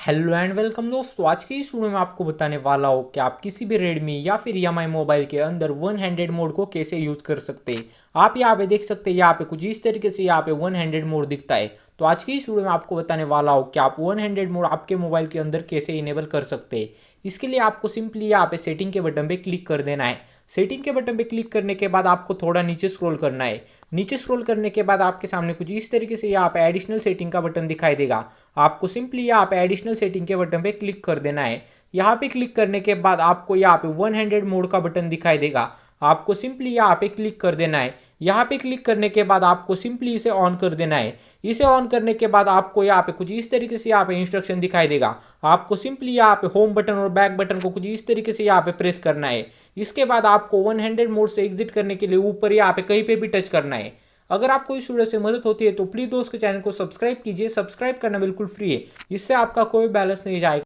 Hello and welcome दोस्तों। आज की इस वीडियो में आपको बताने वाला हूँ कि आप किसी भी रेडमी या फिर EMI मोबाइल के अंदर वन हैंडेड मोड को कैसे यूज कर सकते हैं। आप यहाँ पे देख सकते हैं, यहाँ पे कुछ इस तरीके से यहाँ पे वन हैंडेड मोड दिखता है। तो आज की इस वीडियो में आपको बताने वाला हूँ कि आप वन हैंडेड मोड आपके मोबाइल के अंदर कैसे इनेबल कर सकते हैं। इसके लिए आपको सिंपली यहाँ पे सेटिंग के बटन पे क्लिक कर देना है। सेटिंग के बटन पे क्लिक करने के बाद आपको थोड़ा नीचे स्क्रॉल करना है। नीचे स्क्रॉल करने के बाद आपके सामने कुछ इस तरीके से यहाँ पे एडिशनल सेटिंग का बटन दिखाई देगा। आपको सिंपली यहाँ पे एडिशनल सेटिंग के बटन पे क्लिक कर देना है। यहाँ पे क्लिक करने के बाद आपको यहाँ पे वन हैंडेड मोड का बटन दिखाई देगा। आपको सिंपली यहाँ पे क्लिक कर देना है। यहाँ पे क्लिक करने के बाद आपको सिंपली इसे ऑन कर देना है। इसे ऑन करने के बाद आपको यहाँ पे कुछ इस तरीके से यहाँ पे इंस्ट्रक्शन दिखाई देगा। आपको सिंपली यहाँ पे होम बटन और बैक बटन को कुछ इस तरीके से यहाँ पे प्रेस करना है। इसके बाद आपको वन हैंडेड मोड से एग्जिट करने के लिए ऊपर यहाँ पे कहीं पे भी टच करना है। अगर आपको इस वीडियो से मदद होती है तो प्लीज दोस्त के चैनल को सब्सक्राइब कीजिए। सब्सक्राइब करना बिल्कुल फ्री है, इससे आपका कोई बैलेंस नहीं जाएगा।